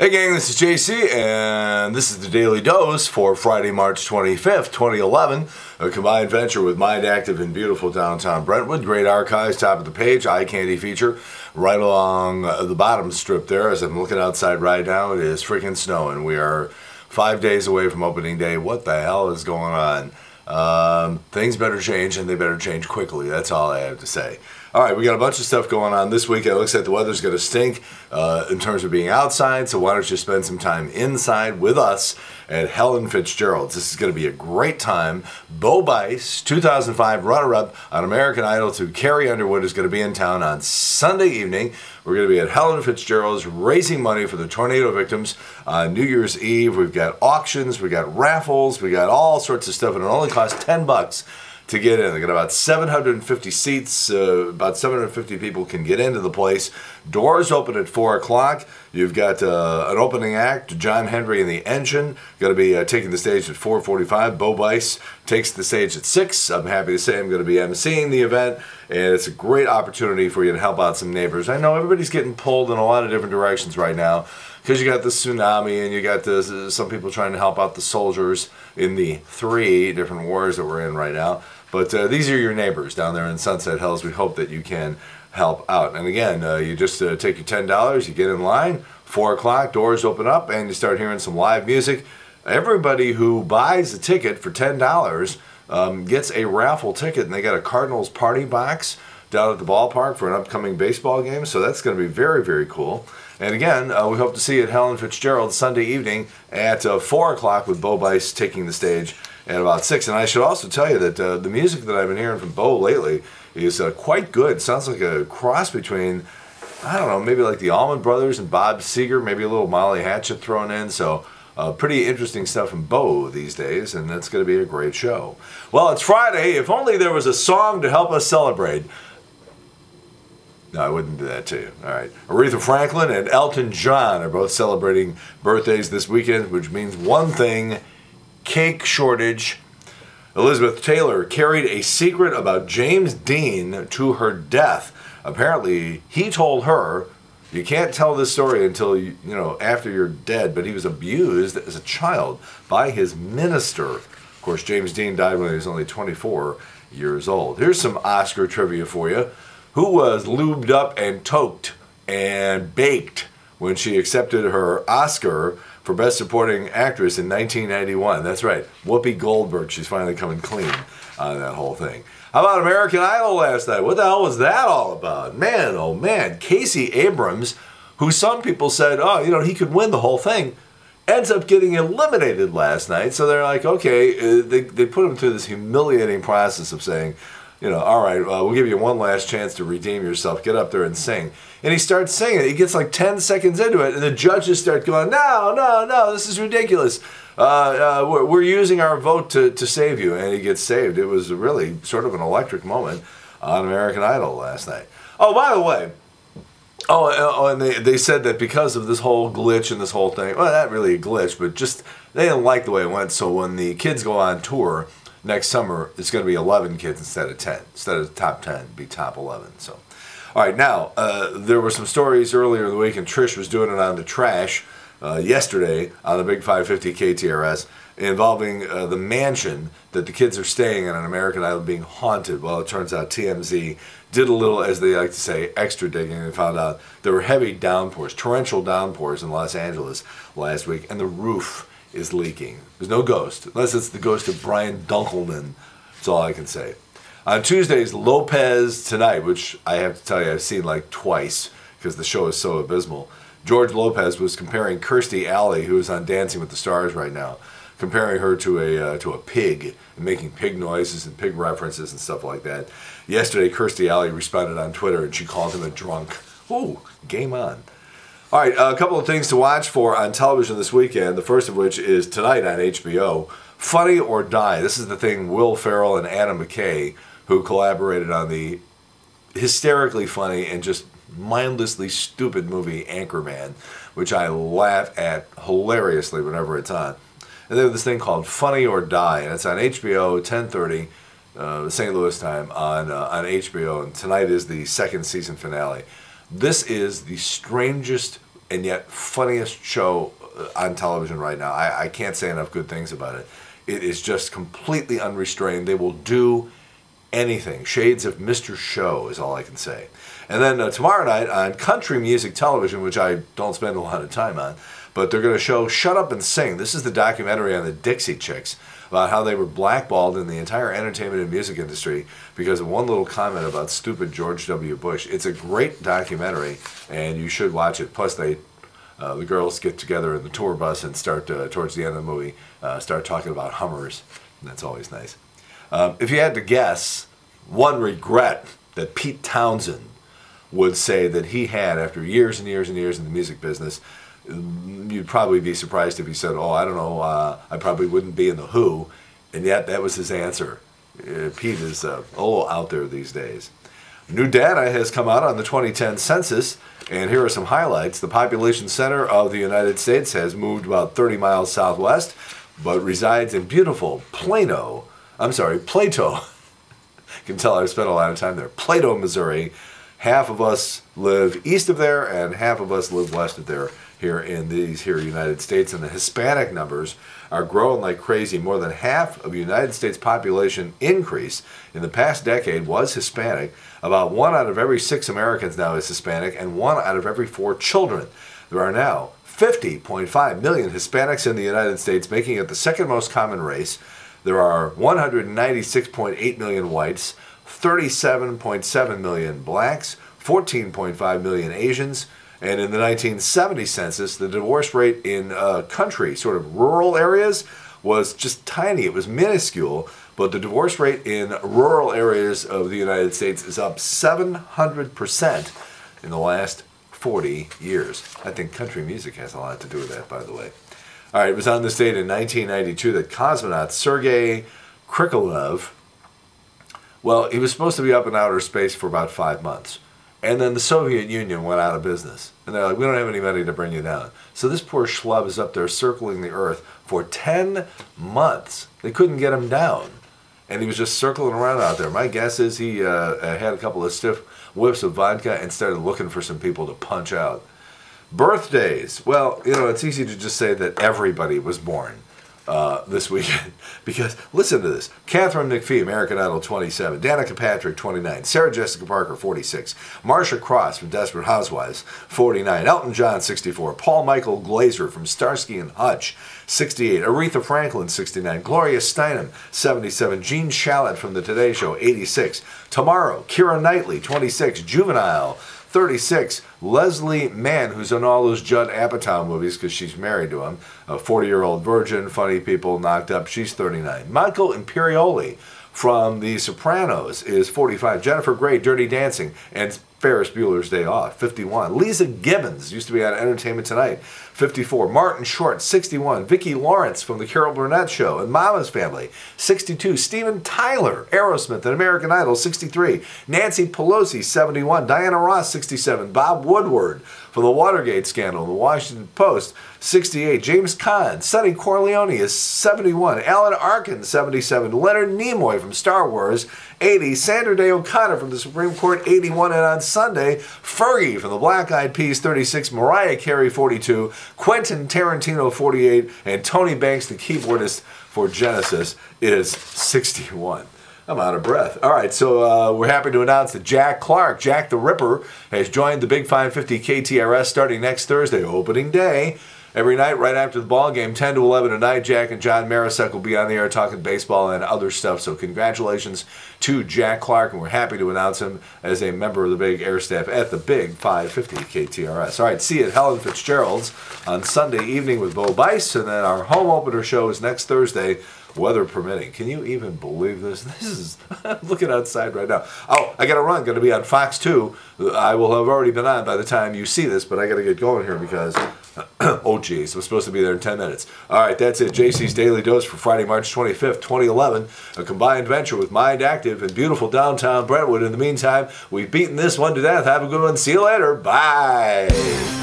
Hey gang, this is JC, and this is the Daily Dose for Friday, March 25th, 2011. A combined venture with Mind Active in beautiful downtown Brentwood. Great archives, top of the page, eye candy feature, right along the bottom strip there. As I'm looking outside right now, it is freaking snowing. We are 5 days away from opening day. What the hell is going on? Things better change, and they better change quickly. That's all I have to say. All right, we got a bunch of stuff going on this week. It looks like the weather's going to stink in terms of being outside, so why don't you spend some time inside with us at Helen Fitzgerald's. This is going to be a great time. Bo Bice, 2005 runner-up on American Idol, to Carrie Underwood, is going to be in town on Sunday evening. We're going to be at Helen Fitzgerald's raising money for the tornado victims on New Year's Eve. We've got auctions, we got raffles, we got all sorts of stuff, and it only costs $10 to get in. They got about 750 seats. About 750 people can get into the place. Doors open at 4 o'clock. You've got an opening act, John Henry and the Engine, going to be taking the stage at 4:45. Bo Bice takes the stage at 6. I'm happy to say I'm going to be emceeing the event, and it's a great opportunity for you to help out some neighbors. I know everybody's getting pulled in a lot of different directions right now, because you got the tsunami and you got some people trying to help out the soldiers in the 3 different wars that we're in right now. But these are your neighbors down there in Sunset Hills. We hope that you can help out. And again, you just take your $10, you get in line, 4 o'clock, doors open up, and you start hearing some live music. Everybody who buys a ticket for $10 gets a raffle ticket, and they got a Cardinals party box down at the ballpark for an upcoming baseball game. So that's going to be very, very cool. And again, we hope to see you at Helen Fitzgerald Sunday evening at 4 o'clock with Bo Bice taking the stage at about 6. And I should also tell you that the music that I've been hearing from Bo lately is quite good. Sounds like a cross between, I don't know, maybe like the Allman Brothers and Bob Seger, maybe a little Molly Hatchet thrown in. So pretty interesting stuff from Bo these days, and that's going to be a great show. Well, it's Friday. If only there was a song to help us celebrate. No, I wouldn't do that to you. All right. Aretha Franklin and Elton John are both celebrating birthdays this weekend, which means one thing: cake shortage. Elizabeth Taylor carried a secret about James Dean to her death. Apparently, he told her, you can't tell this story until after you're dead, but he was abused as a child by his minister. Of course, James Dean died when he was only 24 years old. Here's some Oscar trivia for you. Who was lubed up and toked and baked when she accepted her Oscar for Best Supporting Actress in 1991? That's right, Whoopi Goldberg. She's finally coming clean on that whole thing. How about American Idol last night? What the hell was that all about? Man, oh man, Casey Abrams, who some people said, oh, he could win the whole thing, ends up getting eliminated last night. So they're like, okay, they put him through this humiliating process of saying, all right, we'll give you one last chance to redeem yourself. Get up there and sing. And he starts singing. He gets like 10 seconds into it, and the judges start going, no, this is ridiculous. We're using our vote to save you. And he gets saved. It was really sort of an electric moment on American Idol last night. Oh, by the way, and they said that because of this whole glitch and this whole thing, well, not really a glitch, but just they didn't like the way it went. So when the kids go on tour next summer, it's going to be 11 kids instead of 10. Instead of top 10, it'd be top 11. So, all right, now, there were some stories earlier in the week, and Trish was doing it on the trash yesterday on the Big 550 KTRS, involving the mansion that the kids are staying in on American Idol being haunted. Well, it turns out TMZ did a little, as they like to say, extra digging, and found out there were heavy downpours, torrential downpours in Los Angeles last week, and the roof is leaking. There's no ghost, unless it's the ghost of Brian Dunkelman. That's all I can say. On Tuesday's Lopez Tonight, which I have to tell you I've seen like twice because the show is so abysmal, George Lopez was comparing Kirstie Alley, who is on Dancing with the Stars right now, comparing her to a pig, and making pig noises and pig references and stuff like that. Yesterday, Kirstie Alley responded on Twitter, and she called him a drunk. Ooh, game on. All right, a couple of things to watch for on television this weekend, the first of which is tonight on HBO, Funny or Die. This is the thing Will Ferrell and Adam McKay, who collaborated on the hysterically funny and just mindlessly stupid movie Anchorman, which I laugh at hilariously whenever it's on. And they have this thing called Funny or Die, and it's on HBO, 10:30, St. Louis time on HBO, and tonight is the second season finale. This is the strangest and yet funniest show on television right now. I can't say enough good things about it. It is just completely unrestrained. They will do anything. Shades of Mr. Show is all I can say. And then tomorrow night on country music television, which I don't spend a lot of time on, but they're going to show Shut Up and Sing. This is the documentary on the Dixie Chicks, about how they were blackballed in the entire entertainment and music industry because of one little comment about stupid George W. Bush. It's a great documentary, and you should watch it. Plus, the girls get together in the tour bus and start, towards the end of the movie, start talking about Hummers. And that's always nice. If you had to guess one regret that Pete Townsend would say that he had after years and years and years in the music business, you'd probably be surprised if he said, oh, I don't know, I probably wouldn't be in The Who. And yet that was his answer. Pete is a little out there these days. New data has come out on the 2010 census, and here are some highlights. The population center of the United States has moved about 30 miles southwest, but resides in beautiful Plato. You can tell I've spent a lot of time there. Plato, Missouri. Half of us live east of there, and half of us live west of there here in these United States. And the Hispanic numbers are growing like crazy. More than half of the United States population increase in the past decade was Hispanic. About 1 out of every 6 Americans now is Hispanic, and 1 out of every 4 children. There are now 50.5 million Hispanics in the United States, making it the second most common race. There are 196.8 million whites, 37.7 million blacks, 14.5 million Asians, and in the 1970 census, the divorce rate in country, sort of rural areas, was just tiny. It was minuscule, but the divorce rate in rural areas of the United States is up 700% in the last 40 years. I think country music has a lot to do with that, by the way. All right, it was on this date in 1992 that cosmonaut Sergei Krikalev, well, he was supposed to be up in outer space for about 5 months. And then the Soviet Union went out of business. And they're like, we don't have any money to bring you down. So this poor schlub is up there circling the Earth for 10 months. They couldn't get him down. And he was just circling around out there. My guess is he had a couple of stiff whiffs of vodka and started looking for some people to punch out. Birthdays. Well, you know, it's easy to just say that everybody was born this weekend, because listen to this. Catherine McPhee, American Idol, 27. Danica Patrick, 29. Sarah Jessica Parker, 46. Marcia Cross from Desperate Housewives, 49. Elton John, 64. Paul Michael Glazer from Starsky and Hutch, 68. Aretha Franklin, 69. Gloria Steinem, 77. Gene Shalit from The Today Show, 86. Tomorrow, Keira Knightley, 26. Juvenile, 36. Leslie Mann, who's in all those Judd Apatow movies because she's married to him. A 40-year-old virgin, funny people, knocked up. She's 39. Michael Imperioli from The Sopranos is 45. Jennifer Grey, Dirty Dancing, and Ferris Bueller's Day Off, 51. Lisa Gibbons, used to be on Entertainment Tonight, 54. Martin Short, 61. Vicki Lawrence from The Carol Burnett Show and Mama's Family, 62. Steven Tyler, Aerosmith and American Idol, 63. Nancy Pelosi, 71. Diana Ross, 67. Bob Woodward from the Watergate scandal, The Washington Post, 68. James Caan, Sonny Corleone is 71. Alan Arkin, 77. Leonard Nimoy from Star Wars, 80. Sandra Day O'Connor from the Supreme Court, 81. And on Sunday, Fergie from the Black Eyed Peas, 36. Mariah Carey, 42. Quentin Tarantino, 48. And Tony Banks, the keyboardist for Genesis, is 61. I'm out of breath. All right, so we're happy to announce that Jack Clark, Jack the Ripper, has joined the Big 550 KTRS starting next Thursday, opening day. Every night, right after the ball game, 10 to 11 tonight, Jack and John Marisek will be on the air talking baseball and other stuff. So congratulations to Jack Clark, and we're happy to announce him as a member of the Big Air Staff at the Big 550 KTRS. All right, see you at Helen Fitzgerald's on Sunday evening with Bo Bice, and then our home opener show is next Thursday, weather permitting. Can you even believe this? This is, I'm looking outside right now. Oh, I got to run. Going to be on Fox 2. I will have already been on by the time you see this, but I got to get going here because, oh geez, I'm supposed to be there in 10 minutes. All right, that's it. JC's Daily Dose for Friday, March 25th, 2011. A combined venture with Mind Active and beautiful downtown Brentwood. In the meantime, we've beaten this one to death. Have a good one. See you later. Bye.